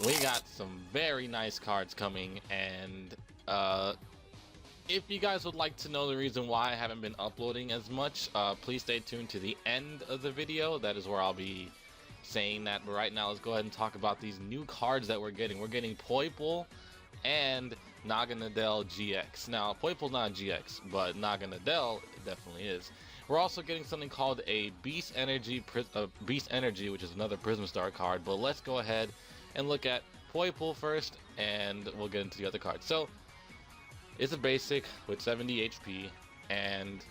we got some very nice cards coming, and if you guys would like to know the reason why I haven't been uploading as much, please stay tuned to the end of the video. That is where I'll be saying that. But right now, let's go ahead and talk about these new cards that we're getting. We're getting Poipole and Naganadel GX. Now, Poipole's not a GX, but Naganadel definitely is. We're also getting something called a Beast Energy, which is another Prism Star card. But let's go ahead and look at Poipole first, and we'll get into the other cards. So, it's a basic with 70 HP, and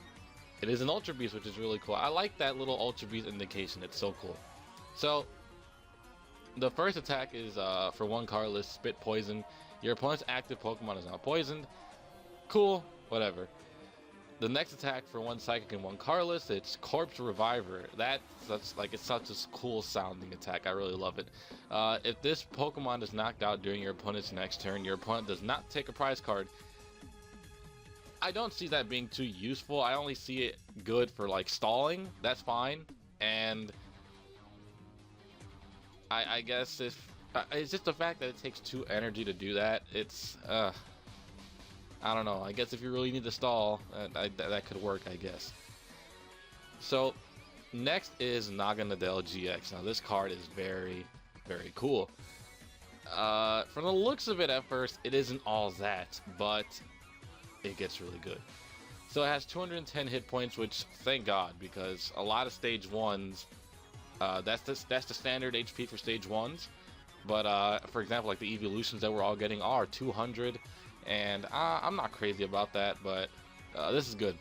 it is an Ultra Beast, which is really cool. I like that little Ultra Beast indication. It's so cool. So, the first attack is for one colorless, Spit Poison. Your opponent's active Pokemon is now poisoned. Cool, whatever. The next attack for one Psychic and one colorless, it's Corpse Reviver. It's such a cool sounding attack. I really love it. If this Pokemon is knocked out during your opponent's next turn, your opponent does not take a prize card. I don't see that being too useful. I only see it good for like stalling. That's fine. And I guess if it's just the fact that it takes 2 energy to do that. It's I don't know. I guess if you really need to stall, that could work, I guess. So next is Naganadel GX. Now this card is very, very cool. From the looks of it at first, it isn't all that, but it gets really good. So it has 210 hit points, which thank God, because a lot of stage 1s, that's the standard HP for stage 1s. But for example, like the evolutions that we're all getting are 200, and I'm not crazy about that, but this is good.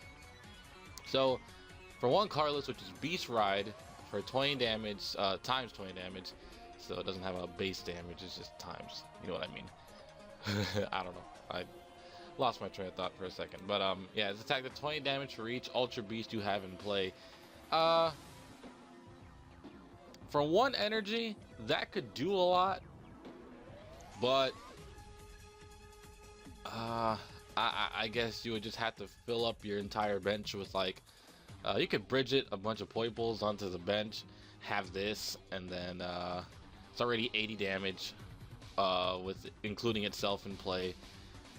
So for one colorless, which is Beast Ride, for 20 damage, times 20 damage, so it doesn't have a base damage, it's just times, you know what I mean. I don't know, I lost my train of thought for a second, but yeah, it's attacked at 20 damage for each Ultra Beast you have in play. For one energy, that could do a lot, but I guess you would just have to fill up your entire bench with like, you could bridge it a bunch of Poipoles onto the bench, have this, and then it's already 80 damage with including itself in play.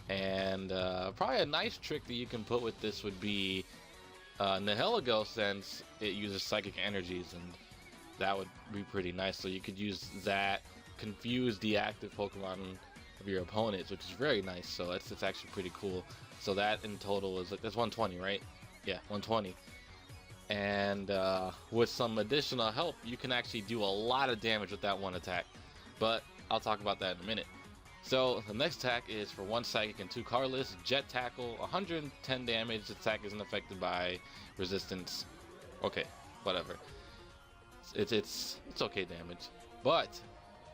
And probably a nice trick that you can put with this would be Nihilego, since it uses psychic energies, and that would be pretty nice. So you could use that, confuse the active Pokemon of your opponents, which is very nice. So it's actually pretty cool. So that in total is like, that's 120, right? Yeah, 120. And with some additional help, you can actually do a lot of damage with that one attack. But I'll talk about that in a minute. So the next attack is for one Psychic and 2 colorless, Jet Tackle, 110 damage. The attack isn't affected by resistance. Okay, whatever. It's okay damage. But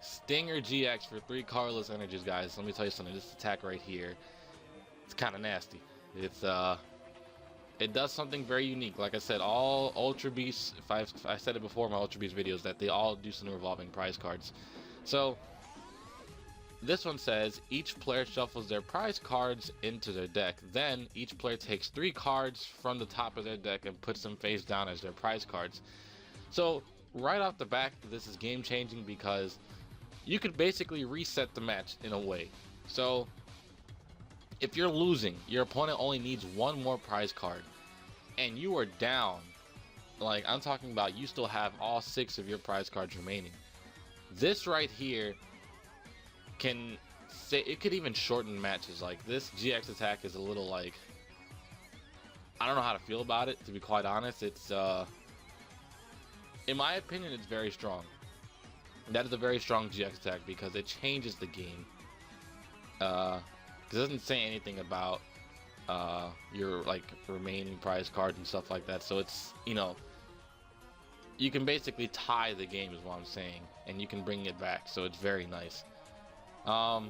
Stinger GX for 3 colorless energies, guys. Let me tell you something. This attack right here, it's kind of nasty. It does something very unique. Like I said, all Ultra Beasts, I said it before in my Ultra Beast videos, that they all do some revolving prize cards. So this one says each player shuffles their prize cards into their deck. Then each player takes 3 cards from the top of their deck and puts them face down as their prize cards. So right off the back, this is game changing because you could basically reset the match in a way. So if you're losing, your opponent only needs 1 more prize card, and you are down, like I'm talking about, you still have all 6 of your prize cards remaining. This right here can say, it could even shorten matches. Like this GX attack is a little like, I don't know how to feel about it, to be quite honest. It's in my opinion, it's very strong. That is a very strong GX attack because it changes the game. It doesn't say anything about your like remaining prize cards and stuff like that. So it's, you know, you can basically tie the game is what I'm saying, and you can bring it back. So it's very nice. I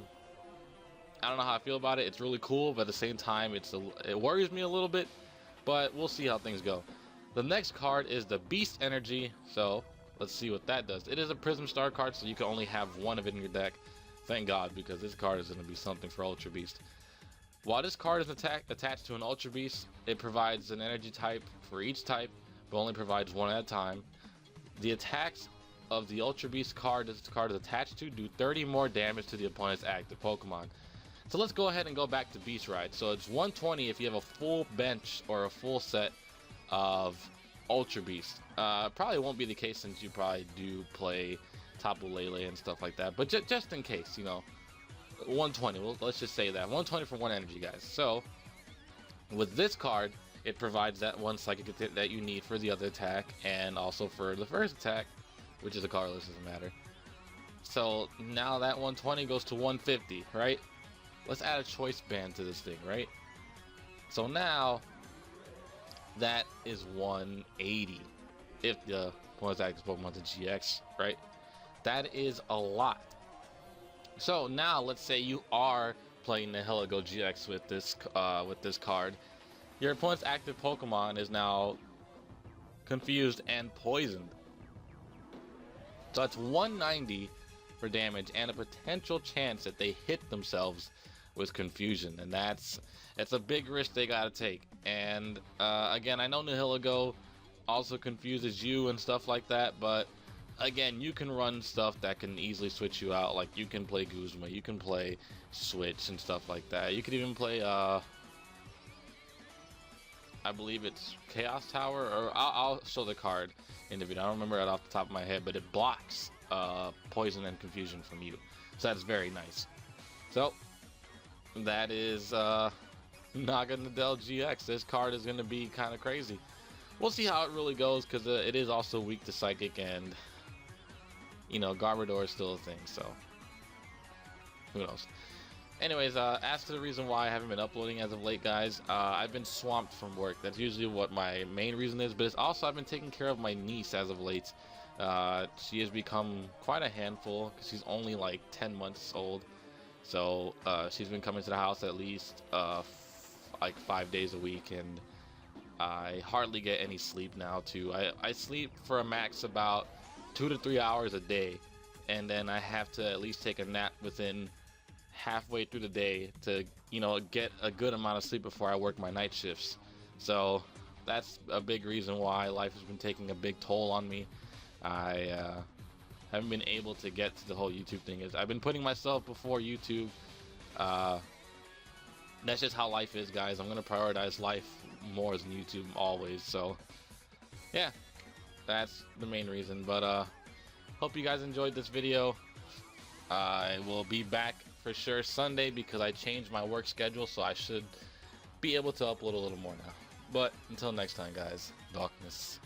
don't know how I feel about it. It's really cool, but at the same time, it worries me a little bit. But we'll see how things go. The next card is the Beast Energy. So let's see what that does. It is a Prism Star card, so you can only have 1 of it in your deck. Thank God, because this card is going to be something for Ultra Beast. While this card is attached to an Ultra Beast, it provides an energy type for each type, but only provides 1 at a time. The attacks of the Ultra Beast card this card is attached to do 30 more damage to the opponent's active Pokemon. So let's go ahead and go back to Beast Ride. So it's 120 if you have a full bench or a full set of Ultra Beast. Probably won't be the case since you probably do play Tapu Lele and stuff like that, but just in case, you know, 120. Well, let's just say that 120 for one energy, guys. So with this card, it provides that one psychic that you need for the other attack and also for the first attack, which is a colorless, doesn't matter. So now that 120 goes to 150, right? Let's add a choice band to this thing, right? So now that is 180 if the opponent's active Pokemon's a GX, right? That is a lot. So now let's say you are playing the Heligo GX with this card. Your opponent's active Pokemon is now confused and poisoned. So that's 190 for damage and a potential chance that they hit themselves with confusion, and it's a big risk they gotta take. And again, I know Nihilego also confuses you and stuff like that, but again, you can run stuff that can easily switch you out. Like you can play Guzma, you can play Switch and stuff like that. You could even play I believe it's Chaos Tower, or I'll show the card in the video. I don't remember it off the top of my head, but it blocks poison and confusion from you, so that's very nice. So that is Naganadel GX. This card is going to be kind of crazy. We'll see how it really goes, because it is also weak to Psychic, and you know, Garbodor is still a thing, so who knows. Anyways, as to the reason why I haven't been uploading as of late, guys, I've been swamped from work. That's usually what my main reason is, but it's also I've been taking care of my niece as of late. She has become quite a handful because she's only like 10 months old. So she's been coming to the house at least like 5 days a week, and I hardly get any sleep now too. I sleep for a max about 2 to 3 hours a day, and then I have to at least take a nap within halfway through the day to, you know, get a good amount of sleep before I work my night shifts. So that's a big reason why life has been taking a big toll on me. I haven't been able to get to the whole YouTube thing. I've been putting myself before YouTube. That's just how life is, guys. I'm gonna prioritize life more than YouTube always. So yeah, that's the main reason. But hope you guys enjoyed this video. I will be back for sure Sunday because I changed my work schedule, so I should be able to upload a little more now. But until next time, guys, darkness.